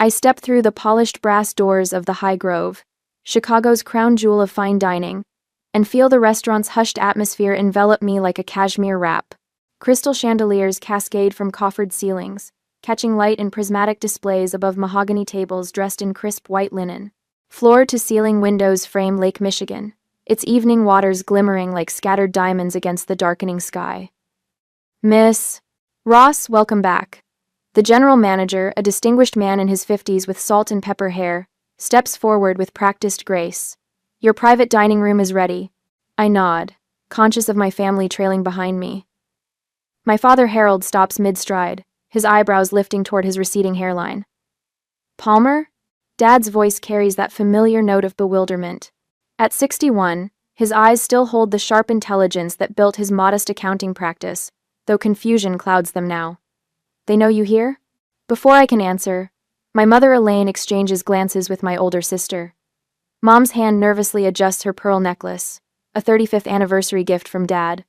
I step through the polished brass doors of the High Grove, Chicago's crown jewel of fine dining, and feel the restaurant's hushed atmosphere envelop me like a cashmere wrap. Crystal chandeliers cascade from coffered ceilings, catching light in prismatic displays above mahogany tables dressed in crisp white linen. Floor-to-ceiling windows frame Lake Michigan, its evening waters glimmering like scattered diamonds against the darkening sky. Miss Ross, welcome back. The general manager, a distinguished man in his 50s with salt and pepper hair, steps forward with practiced grace. Your private dining room is ready. I nod, conscious of my family trailing behind me. My father Harold stops mid-stride, his eyebrows lifting toward his receding hairline. Palmer? Dad's voice carries that familiar note of bewilderment. At 61, his eyes still hold the sharp intelligence that built his modest accounting practice, though confusion clouds them now. They know you here? Before I can answer, my mother Elaine exchanges glances with my older sister. Mom's hand nervously adjusts her pearl necklace, a 35th anniversary gift from Dad.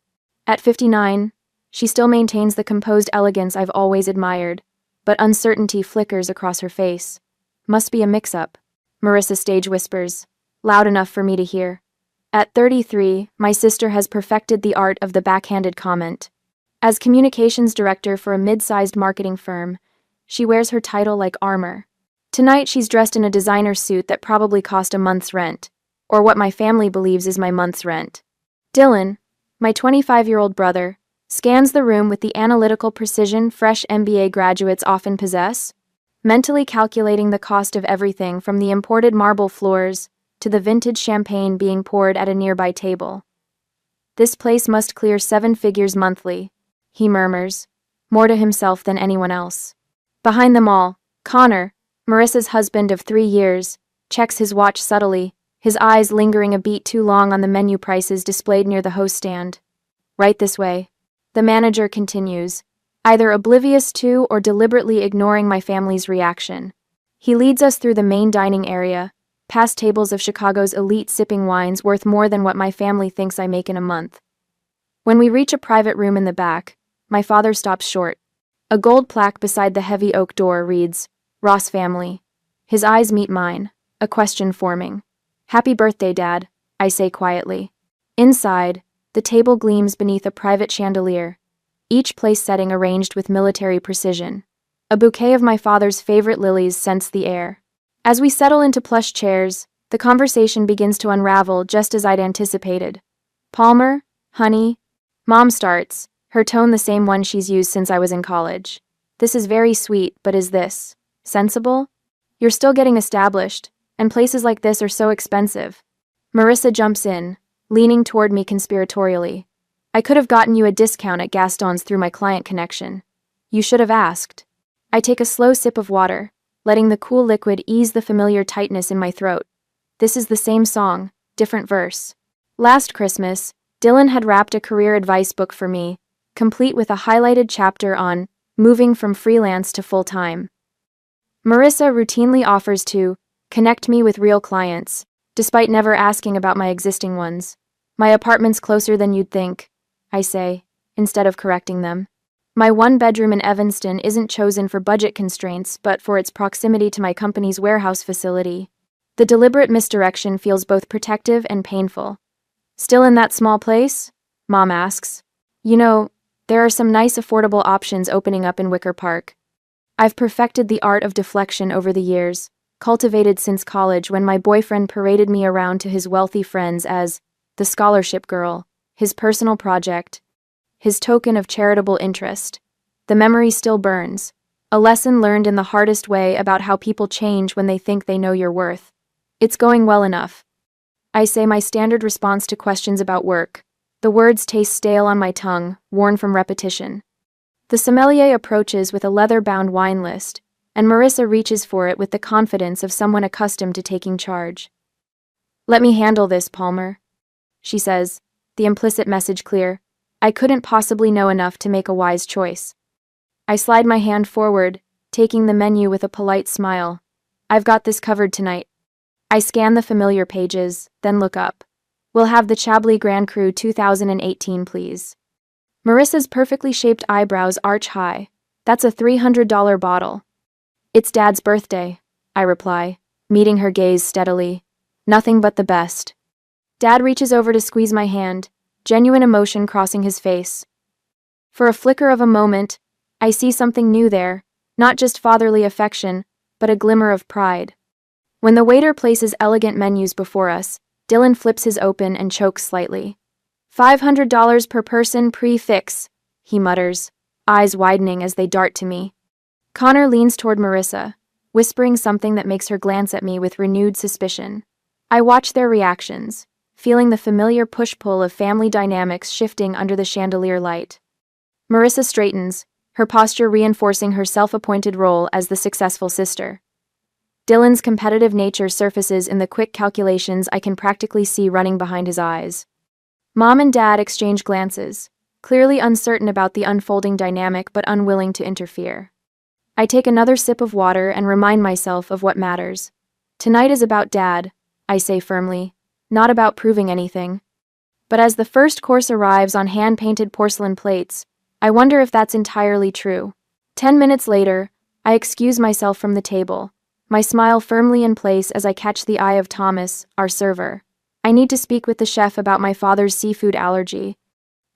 At 59, she still maintains the composed elegance I've always admired, but uncertainty flickers across her face. Must be a mix-up, Marissa stage whispers, loud enough for me to hear. At 33, my sister has perfected the art of the backhanded comment. As communications director for a mid-sized marketing firm, she wears her title like armor. Tonight she's dressed in a designer suit that probably cost a month's rent, or what my family believes is my month's rent. Dylan, my 25-year-old brother, scans the room with the analytical precision fresh MBA graduates often possess, mentally calculating the cost of everything from the imported marble floors to the vintage champagne being poured at a nearby table. This place must clear 7 figures monthly, he murmurs, more to himself than anyone else. Behind them all, Connor, Marissa's husband of 3 years, checks his watch subtly, his eyes lingering a beat too long on the menu prices displayed near the host stand. Right this way, the manager continues, either oblivious to or deliberately ignoring my family's reaction. He leads us through the main dining area, past tables of Chicago's elite sipping wines worth more than what my family thinks I make in a month. When we reach a private room in the back, my father stops short. A gold plaque beside the heavy oak door reads, Ross family. His eyes meet mine, a question forming. Happy birthday, Dad, I say quietly. Inside, the table gleams beneath a private chandelier, each place setting arranged with military precision. A bouquet of my father's favorite lilies scents the air. As we settle into plush chairs, the conversation begins to unravel just as I'd anticipated. Palmer, honey, Mom starts, her tone the same one she's used since I was in college. This is very sweet, but is this sensible? You're still getting established, and places like this are so expensive. Marissa jumps in, leaning toward me conspiratorially. I could have gotten you a discount at Gaston's through my client connection. You should have asked. I take a slow sip of water, letting the cool liquid ease the familiar tightness in my throat. This is the same song, different verse. Last Christmas, Dylan had wrapped a career advice book for me, complete with a highlighted chapter on moving from freelance to full-time. Marissa routinely offers to connect me with real clients, despite never asking about my existing ones. My apartment's closer than you'd think, I say, instead of correcting them. My 1-bedroom in Evanston isn't chosen for budget constraints, but for its proximity to my company's warehouse facility. The deliberate misdirection feels both protective and painful. Still in that small place? Mom asks. You know, there are some nice affordable options opening up in Wicker Park. I've perfected the art of deflection over the years, cultivated since college when my boyfriend paraded me around to his wealthy friends as the scholarship girl, his personal project, his token of charitable interest. The memory still burns, a lesson learned in the hardest way about how people change when they think they know your worth. It's going well enough. I say my standard response to questions about work. The words taste stale on my tongue, worn from repetition. The sommelier approaches with a leather-bound wine list, and Marissa reaches for it with the confidence of someone accustomed to taking charge. Let me handle this, Palmer, she says, the implicit message clear. I couldn't possibly know enough to make a wise choice. I slide my hand forward, taking the menu with a polite smile. I've got this covered tonight. I scan the familiar pages, then look up. We'll have the Chablis Grand Cru 2018, please. Marissa's perfectly shaped eyebrows arch high. That's a $300 bottle. It's Dad's birthday, I reply, meeting her gaze steadily. Nothing but the best. Dad reaches over to squeeze my hand, genuine emotion crossing his face. For a flicker of a moment, I see something new there, not just fatherly affection, but a glimmer of pride. When the waiter places elegant menus before us, Dylan flips his open and chokes slightly. $500 per person prefix, he mutters, eyes widening as they dart to me. Connor leans toward Marissa, whispering something that makes her glance at me with renewed suspicion. I watch their reactions, feeling the familiar push-pull of family dynamics shifting under the chandelier light. Marissa straightens, her posture reinforcing her self-appointed role as the successful sister. Dylan's competitive nature surfaces in the quick calculations I can practically see running behind his eyes. Mom and Dad exchange glances, clearly uncertain about the unfolding dynamic but unwilling to interfere. I take another sip of water and remind myself of what matters. Tonight is about Dad, I say firmly, not about proving anything. But as the first course arrives on hand-painted porcelain plates, I wonder if that's entirely true. 10 minutes later, I excuse myself from the table, my smile firmly in place as I catch the eye of Thomas, our server. I need to speak with the chef about my father's seafood allergy.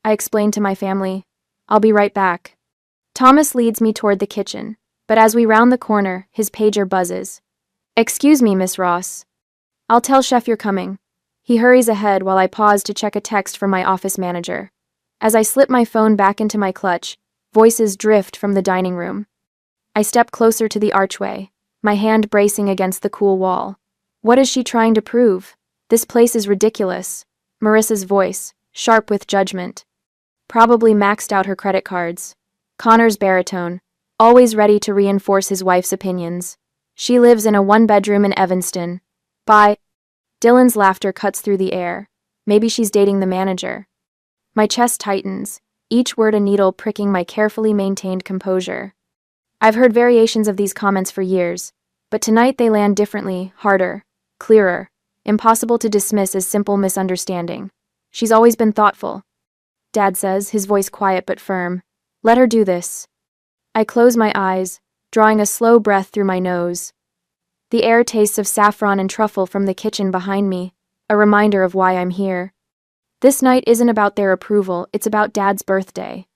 I explain to my family. I'll be right back. Thomas leads me toward the kitchen, but as we round the corner, his pager buzzes. Excuse me, Miss Ross. I'll tell Chef you're coming. He hurries ahead while I pause to check a text from my office manager. As I slip my phone back into my clutch, voices drift from the dining room. I step closer to the archway, my hand bracing against the cool wall. What is she trying to prove? This place is ridiculous. Marissa's voice, sharp with judgment. Probably maxed out her credit cards. Connor's baritone, always ready to reinforce his wife's opinions. She lives in a one-bedroom in Evanston. Bye. Dylan's laughter cuts through the air. Maybe she's dating the manager. My chest tightens, each word a needle pricking my carefully maintained composure. I've heard variations of these comments for years, but tonight they land differently, harder, clearer, impossible to dismiss as simple misunderstanding. She's always been thoughtful. Dad says, his voice quiet but firm. Let her do this. I close my eyes, drawing a slow breath through my nose. The air tastes of saffron and truffle from the kitchen behind me, a reminder of why I'm here. This night isn't about their approval, it's about Dad's birthday.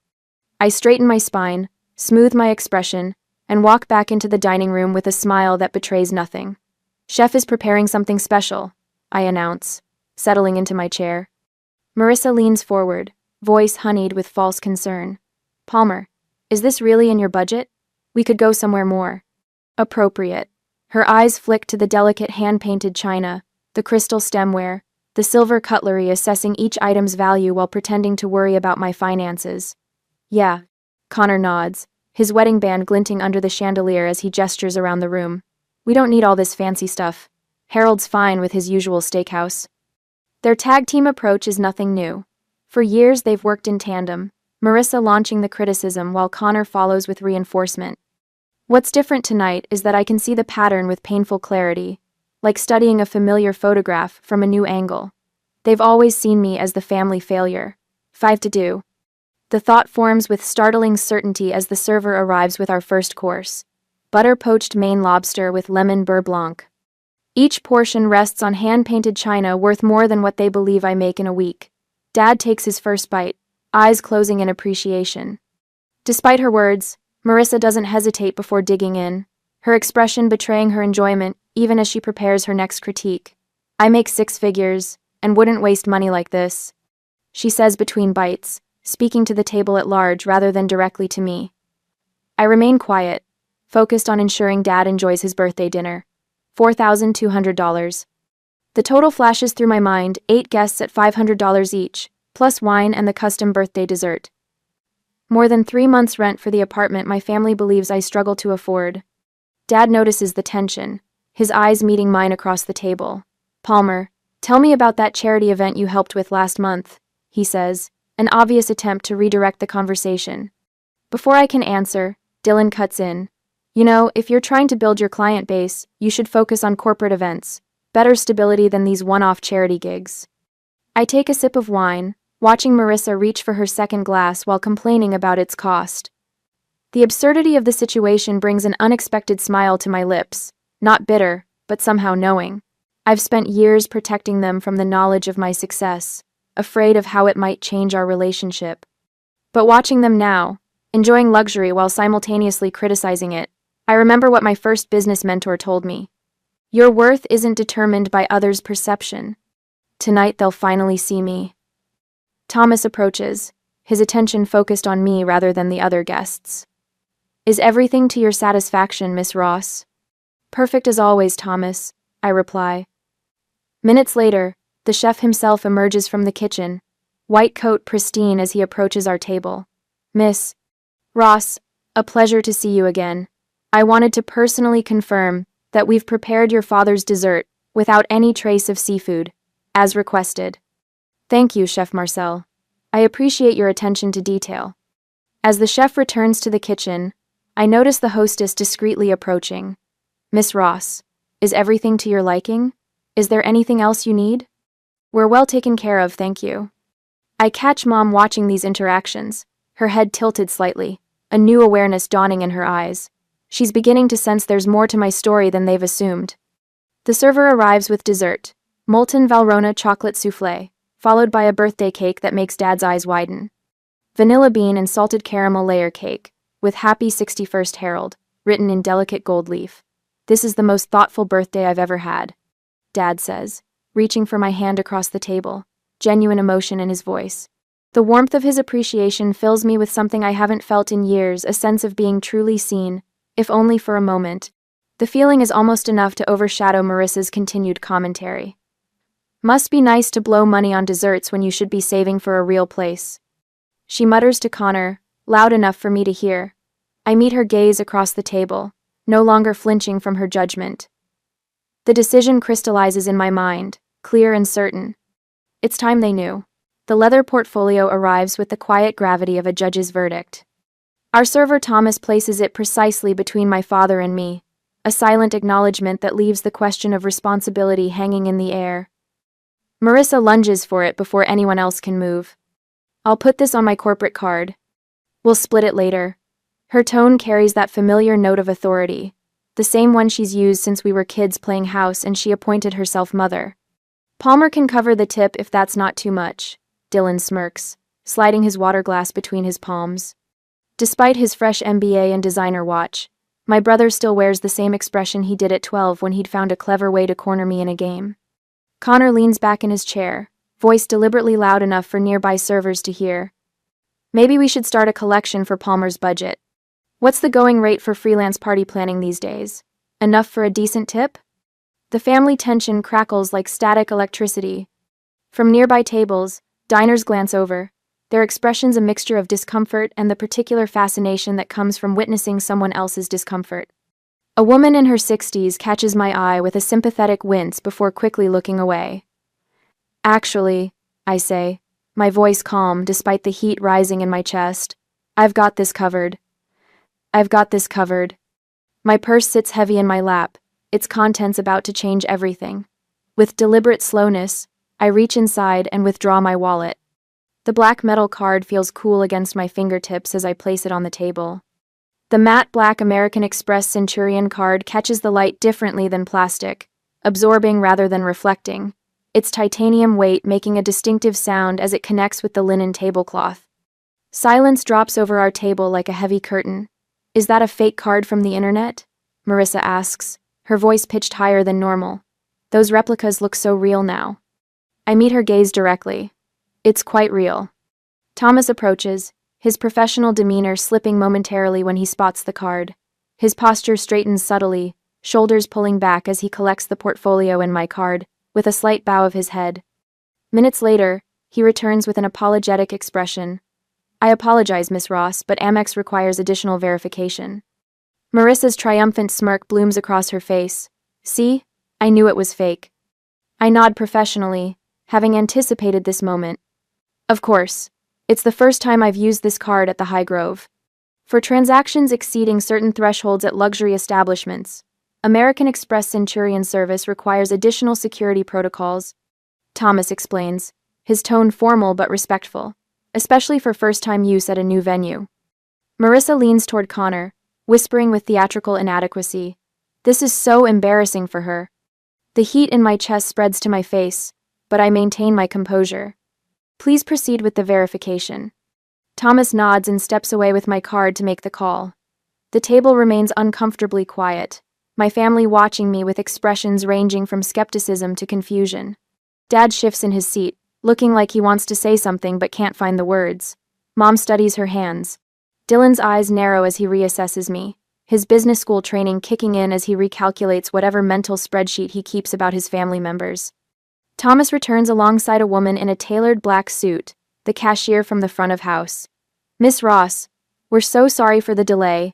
I straighten my spine, smooth my expression, and walk back into the dining room with a smile that betrays nothing. Chef is preparing something special, I announce, settling into my chair. Marissa leans forward, voice honeyed with false concern. Palmer, is this really in your budget? We could go somewhere more appropriate. Her eyes flick to the delicate hand-painted china, the crystal stemware, the silver cutlery, assessing each item's value while pretending to worry about my finances. Yeah. Connor nods, his wedding band glinting under the chandelier as he gestures around the room. We don't need all this fancy stuff. Harold's fine with his usual steakhouse. Their tag team approach is nothing new. For years they've worked in tandem, Marissa launching the criticism while Connor follows with reinforcement. What's different tonight is that I can see the pattern with painful clarity, like studying a familiar photograph from a new angle. They've always seen me as the family failure. 5 to do. The thought forms with startling certainty as the server arrives with our first course. Butter-poached Maine lobster with lemon beurre blanc. Each portion rests on hand-painted china worth more than what they believe I make in a week. Dad takes his first bite, eyes closing in appreciation. Despite her words, Marissa doesn't hesitate before digging in, her expression betraying her enjoyment even as she prepares her next critique. I make 6 figures, and wouldn't waste money like this, she says between bites, speaking to the table at large rather than directly to me. I remain quiet, focused on ensuring Dad enjoys his birthday dinner. $4,200. The total flashes through my mind, 8 guests at $500 each, plus wine and the custom birthday dessert. More than 3 months' rent for the apartment my family believes I struggle to afford. Dad notices the tension, his eyes meeting mine across the table. Palmer, tell me about that charity event you helped with last month, he says, an obvious attempt to redirect the conversation. Before I can answer, Dylan cuts in. You know, if you're trying to build your client base, you should focus on corporate events. Better stability than these one-off charity gigs. I take a sip of wine, watching Marissa reach for her second glass while complaining about its cost. The absurdity of the situation brings an unexpected smile to my lips, Not bitter, but somehow knowing. I've spent years protecting them from the knowledge of my success, afraid of how it might change our relationship. But watching them now, enjoying luxury while simultaneously criticizing it, I remember what my first business mentor told me. Your worth isn't determined by others' perception. Tonight they'll finally see me. Thomas approaches, his attention focused on me rather than the other guests. Is everything to your satisfaction, Miss Ross? Perfect as always, Thomas, I reply. Minutes later, the chef himself emerges from the kitchen, white coat pristine as he approaches our table. Miss Ross, a pleasure to see you again. I wanted to personally confirm that we've prepared your father's dessert without any trace of seafood, as requested. Thank you, Chef Marcel. I appreciate your attention to detail. As the chef returns to the kitchen, I notice the hostess discreetly approaching. Miss Ross, is everything to your liking? Is there anything else you need? We're well taken care of, thank you. I catch Mom watching these interactions, her head tilted slightly, a new awareness dawning in her eyes. She's beginning to sense there's more to my story than they've assumed. The server arrives with dessert, molten Valrhona chocolate soufflé, followed by a birthday cake that makes Dad's eyes widen. Vanilla bean and salted caramel layer cake, with Happy 61st Harold, written in delicate gold leaf. This is the most thoughtful birthday I've ever had, Dad says, reaching for my hand across the table, genuine emotion in his voice. The warmth of his appreciation fills me with something I haven't felt in years, a sense of being truly seen, if only for a moment. The feeling is almost enough to overshadow Marissa's continued commentary. Must be nice to blow money on desserts when you should be saving for a real place. She mutters to Connor, loud enough for me to hear. I meet her gaze across the table, no longer flinching from her judgment. The decision crystallizes in my mind, clear and certain. It's time they knew. The leather portfolio arrives with the quiet gravity of a judge's verdict. Our server Thomas places it precisely between my father and me, a silent acknowledgement that leaves the question of responsibility hanging in the air. Marissa lunges for it before anyone else can move. I'll put this on my corporate card. We'll split it later. Her tone carries that familiar note of authority, the same one she's used since we were kids playing house and she appointed herself mother. Palmer can cover the tip if that's not too much, Dylan smirks, sliding his water glass between his palms. Despite his fresh MBA and designer watch, my brother still wears the same expression he did at 12 when he'd found a clever way to corner me in a game. Connor leans back in his chair, voice deliberately loud enough for nearby servers to hear. Maybe we should start a collection for Palmer's budget. What's the going rate for freelance party planning these days? Enough for a decent tip? The family tension crackles like static electricity. From nearby tables, diners glance over, their expressions a mixture of discomfort and the particular fascination that comes from witnessing someone else's discomfort. A woman in her 60s catches my eye with a sympathetic wince before quickly looking away. Actually, I say, my voice calm despite the heat rising in my chest, I've got this covered. I've got this covered. My purse sits heavy in my lap, its contents about to change everything. With deliberate slowness, I reach inside and withdraw my wallet. The black metal card feels cool against my fingertips as I place it on the table. The matte black American Express Centurion card catches the light differently than plastic, absorbing rather than reflecting, its titanium weight making a distinctive sound as it connects with the linen tablecloth. Silence drops over our table like a heavy curtain. Is that a fake card from the internet? Marissa asks, her voice pitched higher than normal. Those replicas look so real now. I meet her gaze directly. It's quite real. Thomas approaches, his professional demeanor slipping momentarily when he spots the card. His posture straightens subtly, shoulders pulling back as he collects the portfolio and my card, with a slight bow of his head. Minutes later, he returns with an apologetic expression. I apologize, Miss Ross, but Amex requires additional verification. Marissa's triumphant smirk blooms across her face. See? I knew it was fake. I nod professionally, having anticipated this moment. Of course. It's the first time I've used this card at the High Grove. For transactions exceeding certain thresholds at luxury establishments, American Express Centurion service requires additional security protocols, Thomas explains, his tone formal but respectful, especially for first-time use at a new venue. Marissa leans toward Connor, whispering with theatrical inadequacy. This is so embarrassing for her. The heat in my chest spreads to my face, but I maintain my composure. Please proceed with the verification. Thomas nods and steps away with my card to make the call. The table remains uncomfortably quiet, my family watching me with expressions ranging from skepticism to confusion. Dad shifts in his seat, looking like he wants to say something but can't find the words. Mom studies her hands. Dylan's eyes narrow as he reassesses me, his business school training kicking in as he recalculates whatever mental spreadsheet he keeps about his family members. Thomas returns alongside a woman in a tailored black suit, the cashier from the front of house. "Miss Ross, we're so sorry for the delay,"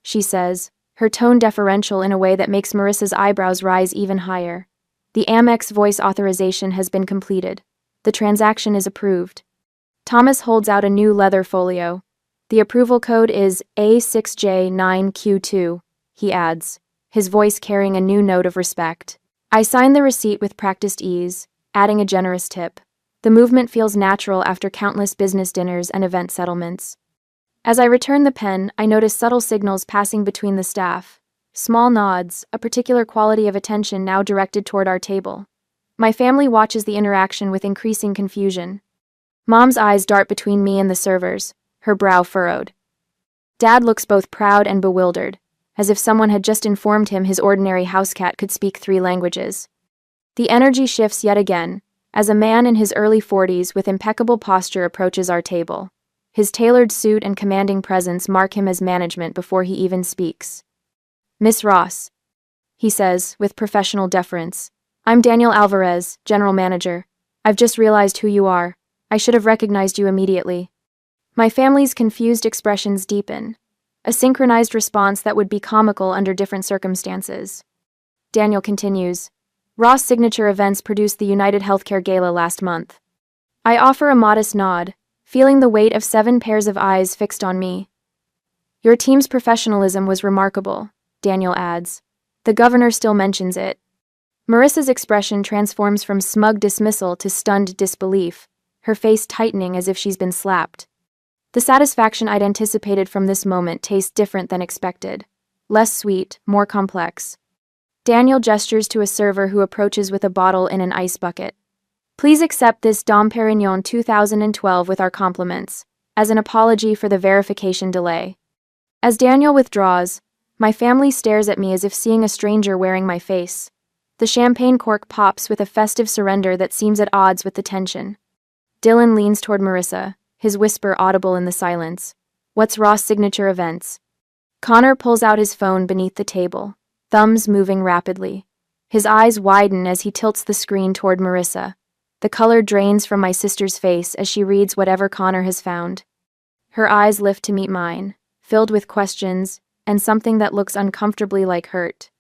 she says, her tone deferential in a way that makes Marissa's eyebrows rise even higher. The Amex voice authorization has been completed. The transaction is approved. Thomas holds out a new leather folio. "The approval code is A6J9Q2, he adds, his voice carrying a new note of respect. I sign the receipt with practiced ease, adding a generous tip. The movement feels natural after countless business dinners and event settlements. As I return the pen, I notice subtle signals passing between the staff. Small nods, a particular quality of attention now directed toward our table. My family watches the interaction with increasing confusion. Mom's eyes dart between me and the servers, her brow furrowed. Dad looks both proud and bewildered, as if someone had just informed him his ordinary house cat could speak 3 languages. The energy shifts yet again, as a man in his early 40s with impeccable posture approaches our table. His tailored suit and commanding presence mark him as management before he even speaks. "Miss Ross," he says, with professional deference. "I'm Daniel Alvarez, General Manager. I've just realized who you are. I should have recognized you immediately." My family's confused expressions deepen, a synchronized response that would be comical under different circumstances. Daniel continues, "Ross Signature Events produced the United Healthcare Gala last month." I offer a modest nod, feeling the weight of 7 pairs of eyes fixed on me. "Your team's professionalism was remarkable," Daniel adds. The governor still mentions it. Marissa's expression transforms from smug dismissal to stunned disbelief, her face tightening as if she's been slapped. The satisfaction I'd anticipated from this moment tastes different than expected. Less sweet, more complex. Daniel gestures to a server who approaches with a bottle in an ice bucket. "Please accept this Dom Perignon 2012 with our compliments, as an apology for the verification delay." As Daniel withdraws, my family stares at me as if seeing a stranger wearing my face. The champagne cork pops with a festive surrender that seems at odds with the tension. Dylan leans toward Marissa, his whisper audible in the silence. "What's Ross Signature Events?" Connor pulls out his phone beneath the table, thumbs moving rapidly. His eyes widen as he tilts the screen toward Marissa. The color drains from my sister's face as she reads whatever Connor has found. Her eyes lift to meet mine, filled with questions and something that looks uncomfortably like hurt.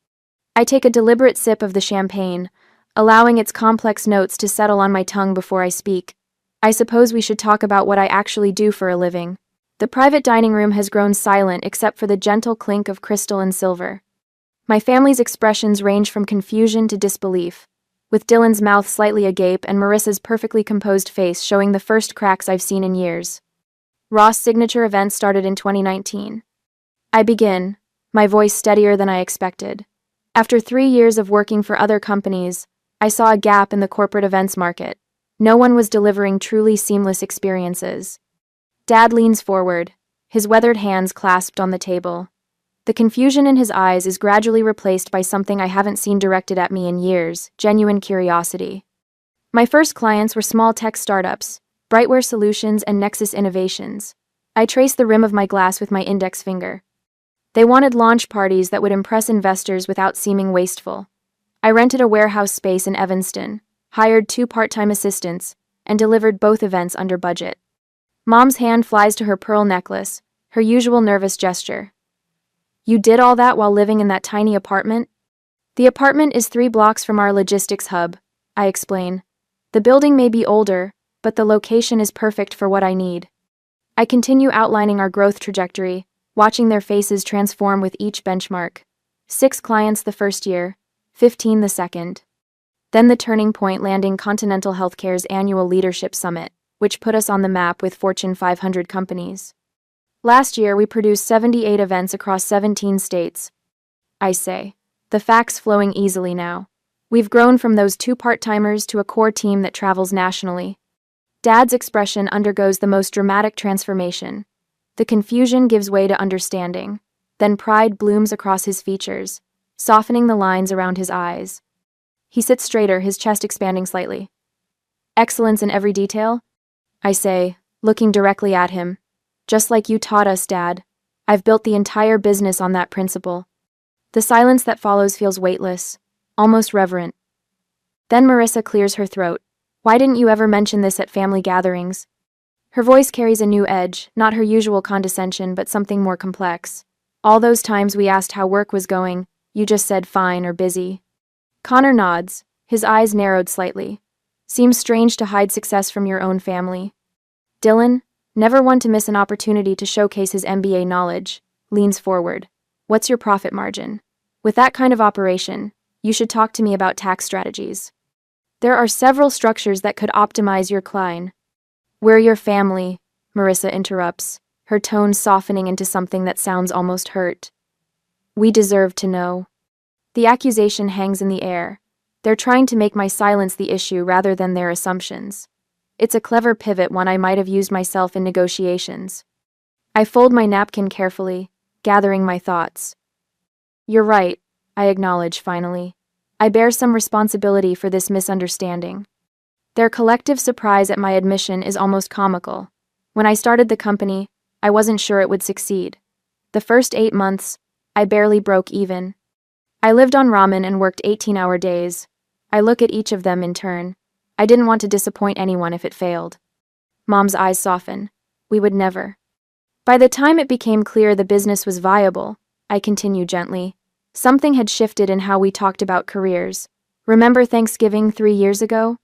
I take a deliberate sip of the champagne, allowing its complex notes to settle on my tongue before I speak. "I suppose we should talk about what I actually do for a living." The private dining room has grown silent except for the gentle clink of crystal and silver. My family's expressions range from confusion to disbelief, with Dylan's mouth slightly agape and Marissa's perfectly composed face showing the first cracks I've seen in years. Ross Signature Events started in 2019. I begin, my voice steadier than I expected. After 3 years of working for other companies, I saw a gap in the corporate events market. No one was delivering truly seamless experiences. Dad leans forward, his weathered hands clasped on the table. The confusion in his eyes is gradually replaced by something I haven't seen directed at me in years, genuine curiosity. My first clients were small tech startups, Brightware Solutions and Nexus Innovations. I traced the rim of my glass with my index finger. They wanted launch parties that would impress investors without seeming wasteful. I rented a warehouse space in Evanston, hired 2 part-time assistants, and delivered both events under budget. Mom's hand flies to her pearl necklace, her usual nervous gesture. "You did all that while living in that tiny apartment?" "The apartment is 3 blocks from our logistics hub," I explain. "The building may be older, but the location is perfect for what I need." I continue outlining our growth trajectory, watching their faces transform with each benchmark. 6 clients the first year, 15 the second. Then the turning point landing Continental Healthcare's annual leadership summit, which put us on the map with Fortune 500 companies. "Last year, we produced 78 events across 17 states," I say. the facts flowing easily now. We've grown from those two part-timers to a core team that travels nationally. Dad's expression undergoes the most dramatic transformation. The confusion gives way to understanding. Then pride blooms across his features, softening the lines around his eyes. He sits straighter, his chest expanding slightly. Excellence in every detail? I say, looking directly at him. Just like you taught us, Dad. I've built the entire business on that principle. The silence that follows feels weightless, almost reverent. Then Marissa clears her throat. Why didn't you ever mention this at family gatherings? Her voice carries a new edge, not her usual condescension, but something more complex. All those times we asked how work was going, you just said fine or busy. Connor nods, his eyes narrowed slightly. Seems strange to hide success from your own family. Dylan, never one to miss an opportunity to showcase his MBA knowledge, leans forward. What's your profit margin? With that kind of operation, you should talk to me about tax strategies. There are several structures that could optimize your client. We're your family, Marissa interrupts, her tone softening into something that sounds almost hurt. We deserve to know. The accusation hangs in the air. They're trying to make my silence the issue rather than their assumptions. It's a clever pivot, one I might have used myself in negotiations. I fold my napkin carefully, gathering my thoughts. You're right, I acknowledge finally. I bear some responsibility for this misunderstanding. Their collective surprise at my admission is almost comical. When I started the company, I wasn't sure it would succeed. The first 8 months, I barely broke even. I lived on ramen and worked 18-hour days. I look at each of them in turn. I didn't want to disappoint anyone if it failed. Mom's eyes soften. We would never. By the time it became clear the business was viable, I continued gently. Something had shifted in how we talked about careers. Remember Thanksgiving 3 years ago?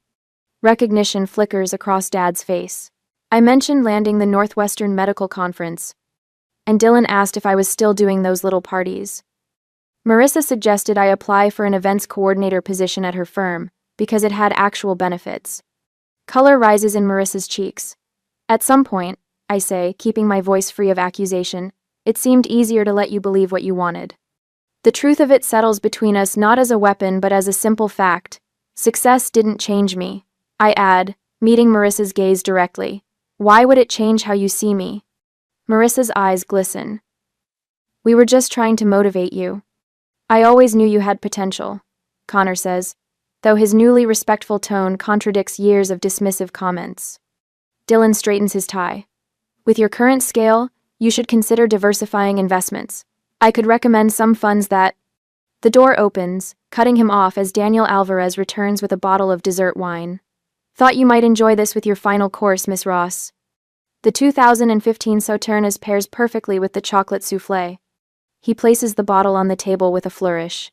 Recognition flickers across Dad's face. I mentioned landing the Northwestern Medical Conference, and Dylan asked if I was still doing those little parties. Marissa suggested I apply for an events coordinator position at her firm, because it had actual benefits. Color rises in Marissa's cheeks. At some point, I say, keeping my voice free of accusation, it seemed easier to let you believe what you wanted. The truth of it settles between us not as a weapon but as a simple fact. Success didn't change me. I add, meeting Marissa's gaze directly. Why would it change how you see me? Marissa's eyes glisten. We were just trying to motivate you. I always knew you had potential, Connor says, though his newly respectful tone contradicts years of dismissive comments. Dylan straightens his tie. With your current scale, you should consider diversifying investments. I could recommend some funds that... The door opens, cutting him off as Daniel Alvarez returns with a bottle of dessert wine. Thought you might enjoy this with your final course, Miss Ross. The 2015 Sauternes pairs perfectly with the chocolate soufflé. He places the bottle on the table with a flourish.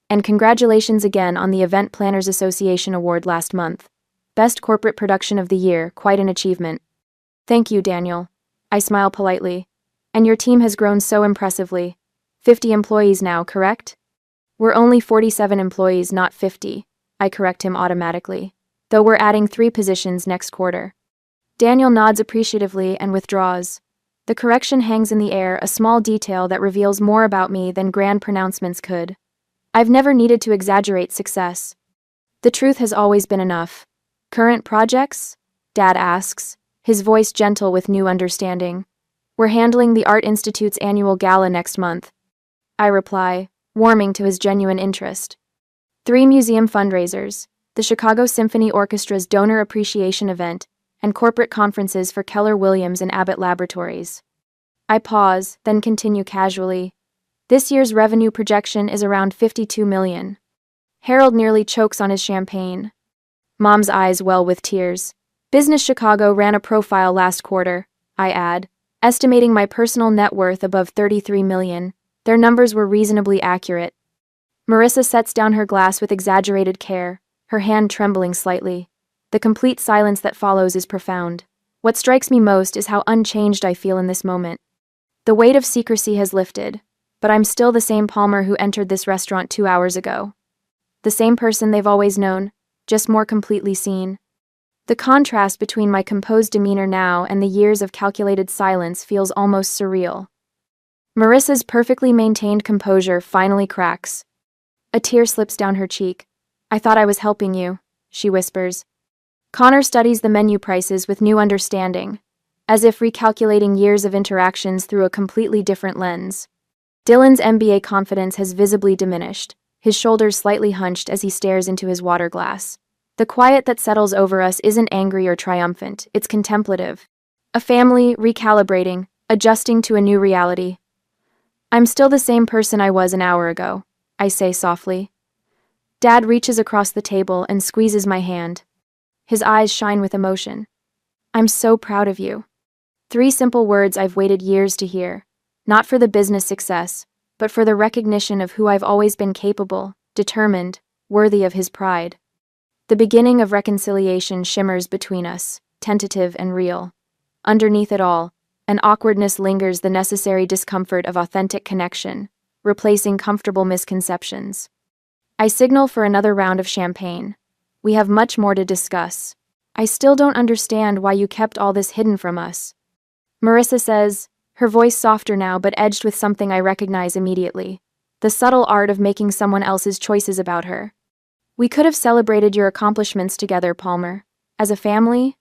And congratulations again on the Event Planners Association Award last month. Best Corporate Production of the Year, quite an achievement. Thank you, Daniel. I smile politely. And your team has grown so impressively. 50 employees now, correct? We're only 47 employees, not 50. I correct him automatically. Though we're adding 3 positions next quarter. Daniel nods appreciatively and withdraws. The correction hangs in the air, a small detail that reveals more about me than grand pronouncements could. I've never needed to exaggerate success. The truth has always been enough. Current projects? Dad asks, his voice gentle with new understanding. We're handling the Art Institute's annual gala next month. I reply, warming to his genuine interest. 3 museum fundraisers, the Chicago Symphony Orchestra's donor appreciation event, and corporate conferences for Keller Williams and Abbott Laboratories. I pause, then continue casually. This year's revenue projection is around $52 million. Harold nearly chokes on his champagne. Mom's eyes well with tears. Business Chicago ran a profile last quarter, I add, estimating my personal net worth above $33 million. Their numbers were reasonably accurate. Marissa sets down her glass with exaggerated care, her hand trembling slightly. The complete silence that follows is profound. What strikes me most is how unchanged I feel in this moment. The weight of secrecy has lifted, but I'm still the same Palmer who entered this restaurant 2 hours ago. The same person they've always known, just more completely seen. The contrast between my composed demeanor now and the years of calculated silence feels almost surreal. Marissa's perfectly maintained composure finally cracks. A tear slips down her cheek. I thought I was helping you, she whispers. Connor studies the menu prices with new understanding, as if recalculating years of interactions through a completely different lens. Dylan's MBA confidence has visibly diminished, his shoulders slightly hunched as he stares into his water glass. The quiet that settles over us isn't angry or triumphant, it's contemplative. A family recalibrating, adjusting to a new reality. I'm still the same person I was an hour ago, I say softly. Dad reaches across the table and squeezes my hand. His eyes shine with emotion. I'm so proud of you. 3 simple words I've waited years to hear, not for the business success, but for the recognition of who I've always been capable, determined, worthy of his pride. The beginning of reconciliation shimmers between us, tentative and real. Underneath it all, an awkwardness lingers, the necessary discomfort of authentic connection, replacing comfortable misconceptions. I signal for another round of champagne. We have much more to discuss. I still don't understand why you kept all this hidden from us. Marissa says, her voice softer now but edged with something I recognize immediately. The subtle art of making someone else's choices about her. We could have celebrated your accomplishments together, Palmer. As a family?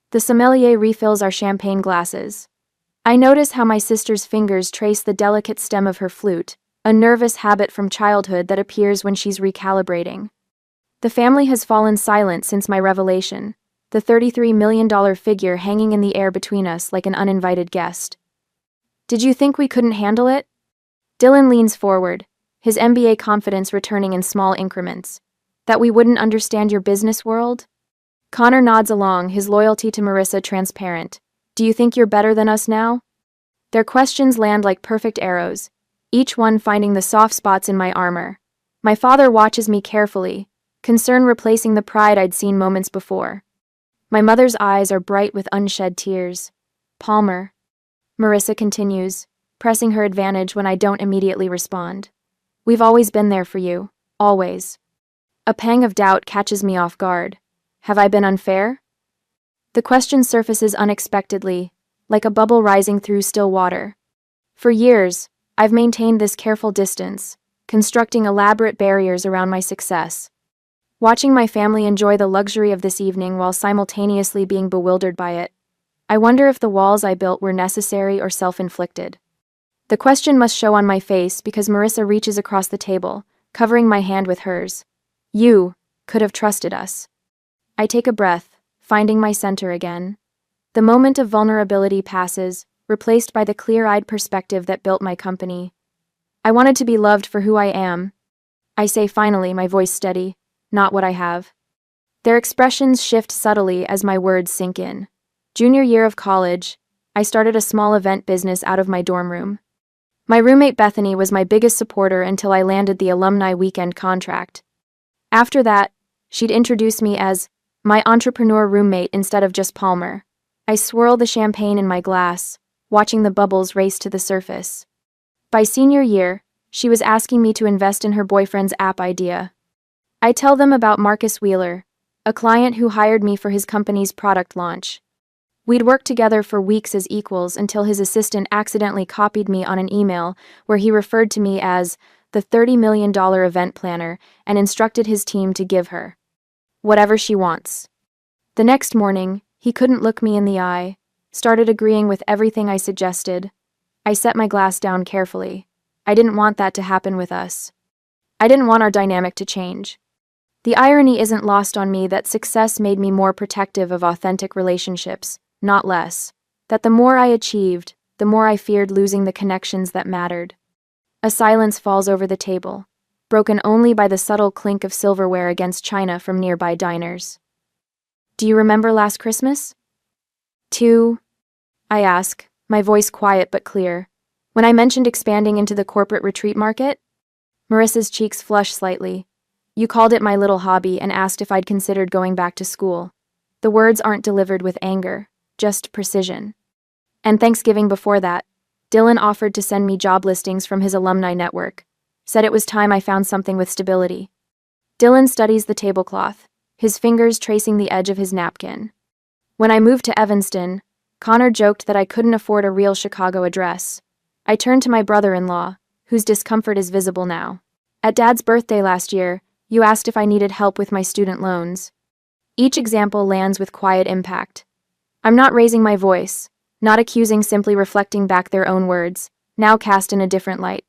The sommelier refills our champagne glasses. I notice how my sister's fingers trace the delicate stem of her flute, a nervous habit from childhood that appears when she's recalibrating. The family has fallen silent since my revelation, the $33 million figure hanging in the air between us like an uninvited guest. Did you think we couldn't handle it? Dylan leans forward, his MBA confidence returning in small increments. That we wouldn't understand your business world? Connor nods along, his loyalty to Marissa transparent. Do you think you're better than us now? Their questions land like perfect arrows, each one finding the soft spots in my armor. My father watches me carefully, concern replacing the pride I'd seen moments before. My mother's eyes are bright with unshed tears. Palmer. Marissa continues, pressing her advantage when I don't immediately respond. We've always been there for you, always. A pang of doubt catches me off guard. Have I been unfair? The question surfaces unexpectedly, like a bubble rising through still water. For years, I've maintained this careful distance, constructing elaborate barriers around my success. Watching my family enjoy the luxury of this evening while simultaneously being bewildered by it, I wonder if the walls I built were necessary or self-inflicted. The question must show on my face because Marissa reaches across the table, covering my hand with hers. You could have trusted us. I take a breath, finding my center again. The moment of vulnerability passes, replaced by the clear-eyed perspective that built my company. I wanted to be loved for who I am. I say finally, my voice steady, not what I have. Their expressions shift subtly as my words sink in. Junior year of college, I started a small event business out of my dorm room. My roommate Bethany was my biggest supporter until I landed the alumni weekend contract. After that, she'd introduce me as my entrepreneur roommate instead of just Palmer. I swirl the champagne in my glass, watching the bubbles race to the surface. By senior year, she was asking me to invest in her boyfriend's app idea. I tell them about Marcus Wheeler, a client who hired me for his company's product launch. We'd worked together for weeks as equals until his assistant accidentally copied me on an email where he referred to me as the $30 million event planner and instructed his team to give her whatever she wants. The next morning, he couldn't look me in the eye, started agreeing with everything I suggested. I set my glass down carefully. I didn't want that to happen with us. I didn't want our dynamic to change. The irony isn't lost on me that success made me more protective of authentic relationships, not less. That the more I achieved, the more I feared losing the connections that mattered. A silence falls over the table, broken only by the subtle clink of silverware against china from nearby diners. Do you remember last Christmas? I ask, my voice quiet but clear. When I mentioned expanding into the corporate retreat market? Marissa's cheeks flush slightly. You called it my little hobby and asked if I'd considered going back to school. The words aren't delivered with anger, just precision. And Thanksgiving before that, Dylan offered to send me job listings from his alumni network. Said it was time I found something with stability. Dylan studies the tablecloth, his fingers tracing the edge of his napkin. When I moved to Evanston, Connor joked that I couldn't afford a real Chicago address. I turned to my brother-in-law, whose discomfort is visible now. At Dad's birthday last year, you asked if I needed help with my student loans. Each example lands with quiet impact. I'm not raising my voice, not accusing, simply reflecting back their own words, now cast in a different light.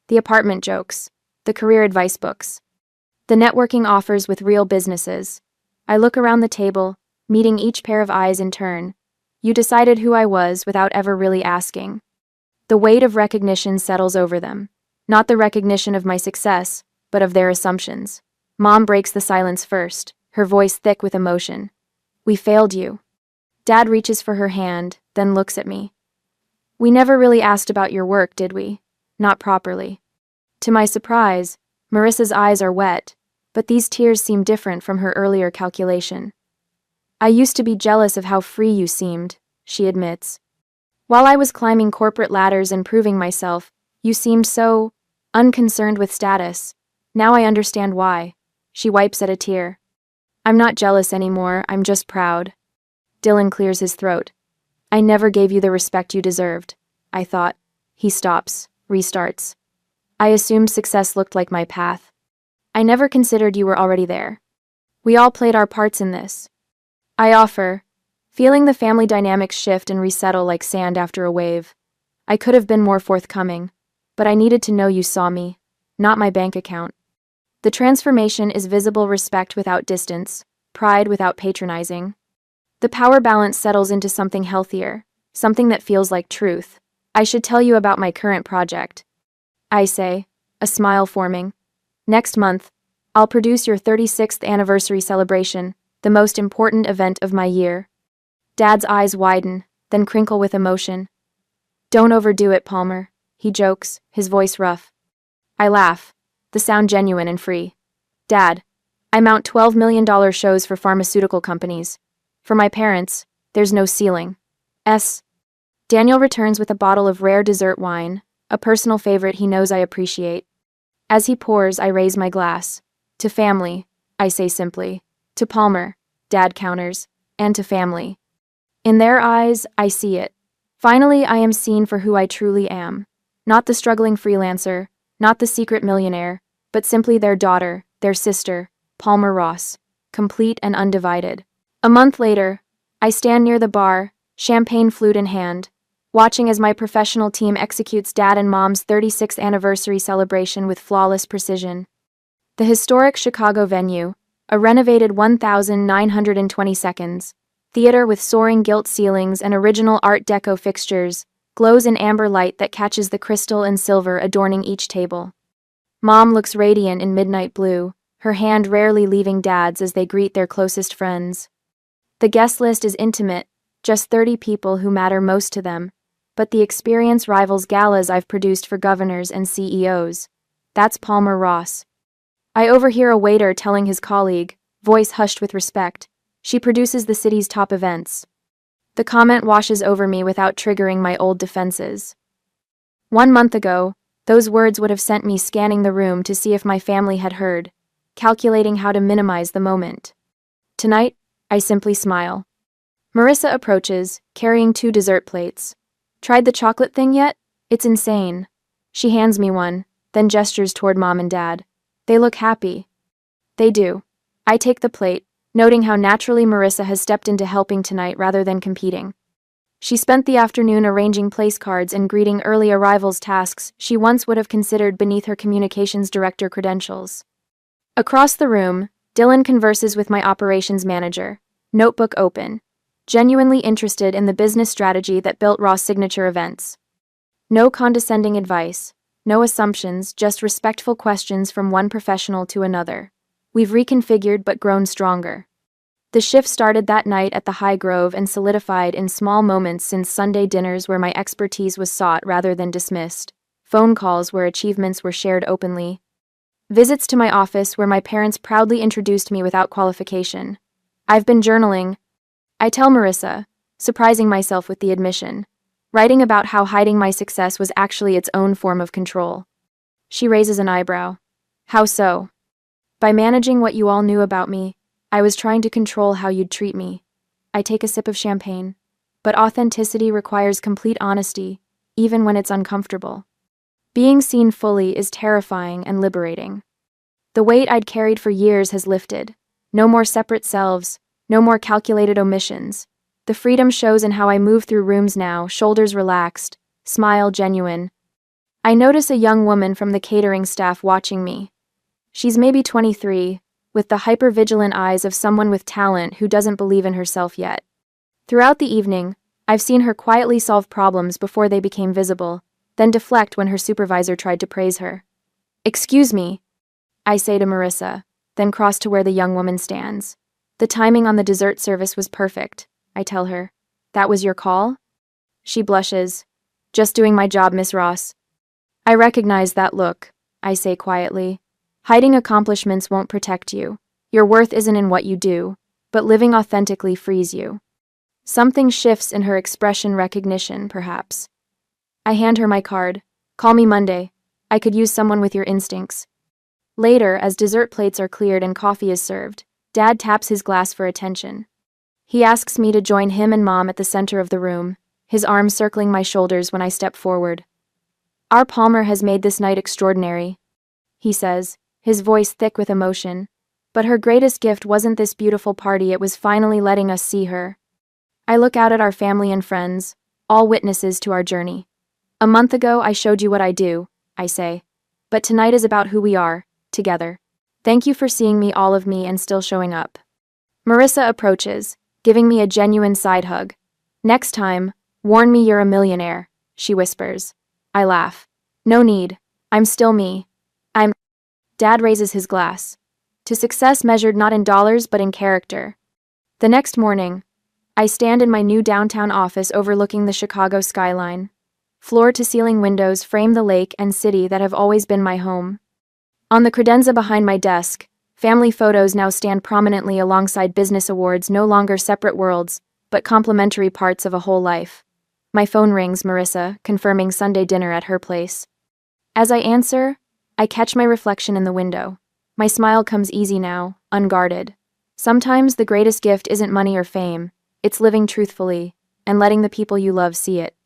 The apartment jokes, the career advice books, the networking offers with real businesses. I look around the table, meeting each pair of eyes in turn. You decided who I was without ever really asking. The weight of recognition settles over them. Not the recognition of my success, but of their assumptions. Mom breaks the silence first, her voice thick with emotion. We failed you. Dad reaches for her hand, then looks at me. We never really asked about your work, did we? Not properly. To my surprise, Marissa's eyes are wet, but these tears seem different from her earlier calculation. I used to be jealous of how free you seemed, she admits. While I was climbing corporate ladders and proving myself, you seemed so unconcerned with status. Now I understand why. She wipes at a tear. I'm not jealous anymore, I'm just proud. Dylan clears his throat. I never gave you the respect you deserved, I thought. He stops, restarts. I assumed success looked like my path. I never considered you were already there. We all played our parts in this. I offer, feeling the family dynamics shift and resettle like sand after a wave. I could have been more forthcoming, but I needed to know you saw me, not my bank account. The transformation is visible: respect without distance, pride without patronizing. The power balance settles into something healthier, something that feels like truth. I should tell you about my current project. I say, a smile forming. Next month, I'll produce your 36th anniversary celebration, the most important event of my year. Dad's eyes widen, then crinkle with emotion. Don't overdo it, Palmer, he jokes, his voice rough. I laugh, the sound genuine and free. Dad, I mount $12 million shows for pharmaceutical companies. For my parents, there's no ceiling. Daniel returns with a bottle of rare dessert wine, a personal favorite he knows I appreciate. As he pours, I raise my glass. To family, I say simply. To Palmer, Dad counters, and to family. In their eyes, I see it. Finally, I am seen for who I truly am. Not the struggling freelancer, not the secret millionaire, but simply their daughter, their sister, Palmer Ross, complete and undivided. A month later, I stand near the bar, champagne flute in hand, watching as my professional team executes Dad and Mom's 36th anniversary celebration with flawless precision. The historic Chicago venue, a renovated 1,920 seconds, theater with soaring gilt ceilings and original Art Deco fixtures, glows in amber light that catches the crystal and silver adorning each table. Mom looks radiant in midnight blue, her hand rarely leaving Dad's as they greet their closest friends. The guest list is intimate, just 30 people who matter most to them, but the experience rivals galas I've produced for governors and CEOs. That's Palmer Ross. I overhear a waiter telling his colleague, voice hushed with respect, she produces the city's top events. The comment washes over me without triggering my old defenses. 1 month ago, those words would have sent me scanning the room to see if my family had heard, calculating how to minimize the moment. Tonight, I simply smile. Marissa approaches, carrying 2 dessert plates. Tried the chocolate thing yet? It's insane. She hands me one, then gestures toward Mom and Dad. They look happy. They do. I take the plate, noting how naturally Marissa has stepped into helping tonight rather than competing. She spent the afternoon arranging place cards and greeting early arrivals, tasks she once would have considered beneath her communications director credentials. Across the room, Dylan converses with my operations manager, notebook open, genuinely interested in the business strategy that built Ross' signature events. No condescending advice, no assumptions, just respectful questions from one professional to another. We've reconfigured but grown stronger. The shift started that night at the High Grove and solidified in small moments since Sunday dinners where my expertise was sought rather than dismissed, phone calls where achievements were shared openly, visits to my office where my parents proudly introduced me without qualification. I've been journaling, I tell Marissa, surprising myself with the admission, writing about how hiding my success was actually its own form of control. She raises an eyebrow. How so? By managing what you all knew about me, I was trying to control how you'd treat me. I take a sip of champagne. But authenticity requires complete honesty, even when it's uncomfortable. Being seen fully is terrifying and liberating. The weight I'd carried for years has lifted. No more separate selves, no more calculated omissions. The freedom shows in how I move through rooms now, shoulders relaxed, smile genuine. I notice a young woman from the catering staff watching me. She's maybe 23, with the hyper-vigilant eyes of someone with talent who doesn't believe in herself yet. Throughout the evening, I've seen her quietly solve problems before they became visible, then deflect when her supervisor tried to praise her. "Excuse me," I say to Marissa, then cross to where the young woman stands. "The timing on the dessert service was perfect," I tell her. "That was your call?" She blushes. "Just doing my job, Miss Ross." "I recognize that look," I say quietly. "Hiding accomplishments won't protect you. Your worth isn't in what you do, but living authentically frees you." Something shifts in her expression, recognition, perhaps. I hand her my card. "Call me Monday. I could use someone with your instincts." Later, as dessert plates are cleared and coffee is served, Dad taps his glass for attention. He asks me to join him and Mom at the center of the room, his arm circling my shoulders when I step forward. "Our Palmer has made this night extraordinary," he says, his voice thick with emotion. "But her greatest gift wasn't this beautiful party, it was finally letting us see her." I look out at our family and friends, all witnesses to our journey. "A month ago I showed you what I do," I say. "But tonight is about who we are, together. Thank you for seeing me, all of me, and still showing up." Marissa approaches, giving me a genuine side hug. "Next time, warn me you're a millionaire," she whispers. I laugh. "No need. I'm still me. I'm—" Dad raises his glass. "To success measured not in dollars but in character." The next morning, I stand in my new downtown office overlooking the Chicago skyline. Floor-to-ceiling windows frame the lake and city that have always been my home. On the credenza behind my desk, family photos now stand prominently alongside business awards, no longer separate worlds, but complementary parts of a whole life. My phone rings, Marissa, confirming Sunday dinner at her place. As I answer, I catch my reflection in the window. My smile comes easy now, unguarded. Sometimes the greatest gift isn't money or fame, it's living truthfully, and letting the people you love see it.